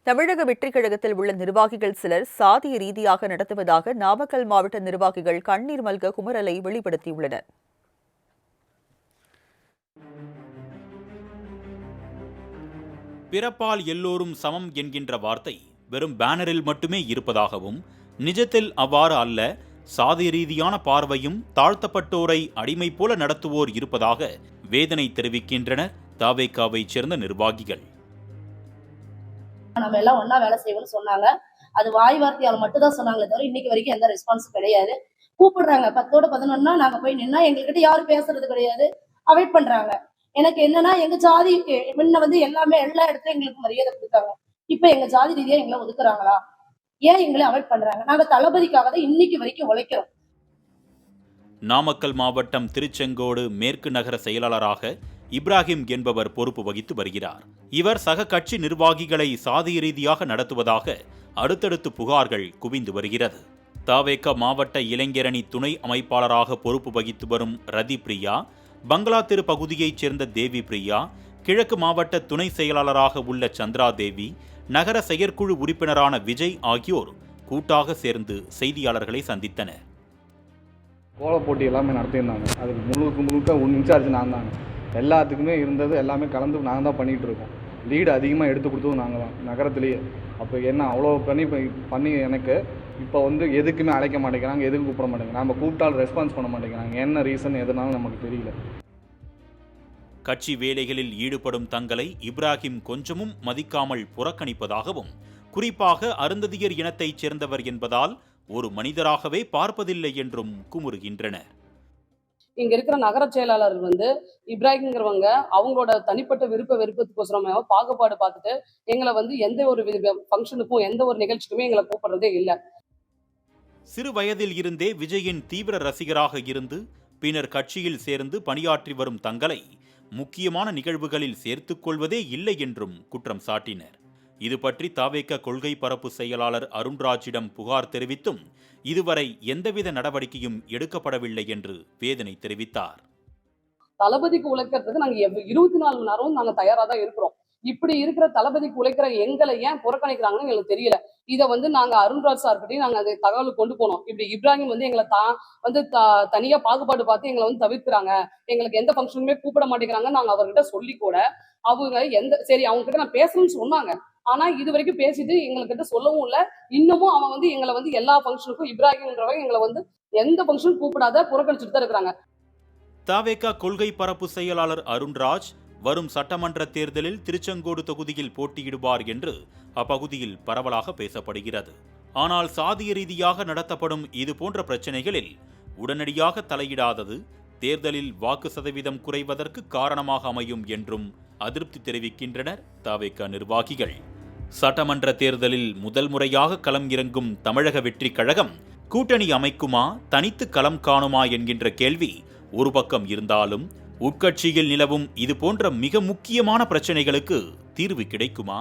தமிழக வெற்றிக் கழகத்தில் உள்ள நிர்வாகிகள் சிலர் சாதிய ரீதியாக நடத்துவதாக நாமக்கல் மாவட்ட நிர்வாகிகள் கண்ணீர் மல்க குமுறலை வெளிப்படுத்தியுள்ளனர். பிறப்பால் எல்லோரும் சமம் என்கின்ற வார்த்தை வெறும் பேனரில் மட்டுமே இருப்பதாகவும், நிஜத்தில் அவ்வாறு அல்ல, சாதி ரீதியான பார்வையும் தாழ்த்தப்பட்டோரை அடிமை போல நடத்துவோர் இருப்பதாக வேதனை தெரிவிக்கின்றனர் தாவேகாவை சேர்ந்த நிர்வாகிகள். நம்ம எல்லாம் ஒன்னா வேலை செய்வோம்னு சொன்னாங்க. அது வாய் வார்த்தையால் மட்டும் தான் சொன்னாங்களே தவிர இன்னைக்கு வரைக்கும் எந்த ரெஸ்பான்ஸும் கிடையாது. கூப்பிடுறாங்க 10ஓட 11 நாங்க போய் நின்னா எங்ககிட்ட யாரும் பேசுறது கிடையாது, அவாய்ட் பண்றாங்க. எனக்கு என்னன்னா எங்க ஜாதிக்கு முன்ன எல்லாமே எல்லா இடத்துலயும் எங்களுக்கு மரியாதை கொடுத்தாங்க. இப்ப எங்க ஜாதி ரீதியா எங்களை ஒதுக்குறாங்களா? ஏன் எங்களை அவாய்ட் பண்றாங்க? நாங்க தளபதிக்காக தான் இன்னைக்கு வரைக்கும் உழைக்கிறோம். நாமக்கல் மாவட்டம் திருச்செங்கோடு மேற்கு நகர செயலாளராக இப்ராஹிம் என்பவர் பொறுப்பு வகித்து வருகிறார். இவர் சக கட்சி நிர்வாகிகளை சாதி ரீதியாக நடத்துவதாக அடுத்தடுத்து புகார்கள் குவிந்து வருகிறது. தாவேக மாவட்ட இளைஞரணி துணை அமைப்பாளராக பொறுப்பு வகித்து வரும் ரதி பிரியா, பங்களா தெரு பகுதியைச் சேர்ந்த தேவி பிரியா, கிழக்கு மாவட்ட துணை செயலாளராக உள்ள சந்திரா தேவி, நகர செயற்குழு உறுப்பினரான விஜய் ஆகியோர் கூட்டாக சேர்ந்து செய்தியாளர்களை சந்தித்தனர். கோல போட்டி எல்லாமே நடத்தியிருந்தாங்க. அதுக்கு முழுக்க இன்சார்ஜ் நான் தாங்க. எல்லாத்துக்குமே இருந்தது எல்லாமே கலந்து நாங்கள் தான் பண்ணிகிட்டு இருக்கோம். லீடு அதிகமாக எடுத்து கொடுத்ததும் நாங்கள் தான் நகரத்துலேயே. அப்போ என்ன அவ்வளோ பண்ணி எனக்கு இப்போ எதுக்குமே அழைக்க மாட்டேங்கிறாங்க, எதுக்கு கூப்பிட மாட்டேங்கிறாங்க. நம்ம கூப்பிட்டாலும் ரெஸ்பான்ஸ் பண்ண மாட்டேங்கிறாங்க. என்ன ரீசன் எதுனாலும் நமக்கு தெரியல. கட்சி வேலைகளில் ஈடுபடும் தங்களை இப்ராஹிம் கொஞ்சமும் மதிக்காமல் புறக்கணிப்பதாகவும், குறிப்பாக அருந்ததியர் இனத்தைச் சேர்ந்தவர் என்பதால் ஒரு மனிதராகவே பார்ப்பதில்லை என்றும் குமுறுகின்றனர். இங்க இருக்கிற நகர செயலாளர் இப்ராஹிம்ங்கிறவங்க அவங்களோட தனிப்பட்ட வெறுப்பத்துக்கோசரம் பாகுபாடு பார்த்துட்டு எங்களை எந்த ஒரு ஃபங்க்ஷனுக்கும் எந்த ஒரு நிகழ்ச்சிக்குமே எங்களை கூப்பிடுறதே இல்லை. சிறு வயதில் இருந்தே விஜயின் தீவிர ரசிகராக இருந்து பின்னர் கட்சியில் சேர்ந்து பணியாற்றி வரும் தங்களை முக்கியமான நிகழ்வுகளில் சேர்த்துக் கொள்வதே இல்லை என்றும் குற்றம் சாட்டினர். இது பற்றி தாவேக கொள்கை பரப்பு செயலாளர் அருண்ராஜிடம் புகார் தெரிவித்தும் இதுவரை எந்தவித நடவடிக்கையும் எடுக்கப்படவில்லை என்று வேதனை தெரிவித்தார். தளபதிக்கு உழைக்கிறதுக்கு நாங்க 24 மணி நேரமும் நாங்க தயாரா தான் இருக்கிறோம். இப்படி இருக்கிற தளபதிக்கு உழைக்கிற எங்களை ஏன் புறக்கணிக்கிறாங்கன்னு எங்களுக்கு தெரியல. இதை நாங்க அருண்ராஜ் சார்கிட்டையும் நாங்க அதை தகவல் கொண்டு போனோம். இப்படி இப்ராஹிம் எங்களை தனியா பாகுபாடு பார்த்து எங்களை தவிர்க்கிறாங்க, எங்களுக்கு எந்த ஃபங்க்ஷனுமே கூப்பிட மாட்டேங்கிறாங்க. நாங்க அவர்கிட்ட சொல்லி கூட அவங்க சரி அவங்க கிட்ட நான் பேசணும்னு சொன்னாங்க. ஆனா இது வரைக்கும் பேசிட்டு எங்ககிட்ட சொல்லவும் இல்லை. இன்னமும் அவன் எங்களை எல்லா ஃபங்க்ஷனுக்கும் இப்ராஹிம்ன்றவங்க எங்களை எந்த ஃபங்க்ஷனும் கூப்பிடாத புறக்கணிச்சுட்டு தான் இருக்கிறாங்க. தாவேக கொள்கை பரப்பு செயலாளர் அருண்ராஜ் வரும் சட்டமன்ற தேர்தலில் திருச்செங்கோடு தொகுதியில் போட்டியிடுவார் என்று அப்பகுதியில் பரவலாக பேசப்படுகிறது. ஆனால் சாதிய ரீதியாக நடத்தப்படும் இதுபோன்ற பிரச்சனைகளில் உடனடியாக தலையிடாதது தேர்தலில் வாக்கு சதவீதம் குறைவதற்கு காரணமாக அமையும் என்றும் அதிருப்தி தெரிவிக்கின்றனர் தாவேக நிர்வாகிகள். சட்டமன்ற தேர்தலில் முதல் முறையாக களம் இறங்கும் தமிழக வெற்றிக் கழகம் கூட்டணி அமைக்குமா, தனித்து களம் காணுமா என்கின்ற கேள்வி ஒரு பக்கம் இருந்தாலும், உட்கட்சியில் நிலவும் இதுபோன்ற மிக முக்கியமான பிரச்சனைகளுக்கு தீர்வு கிடைக்குமா?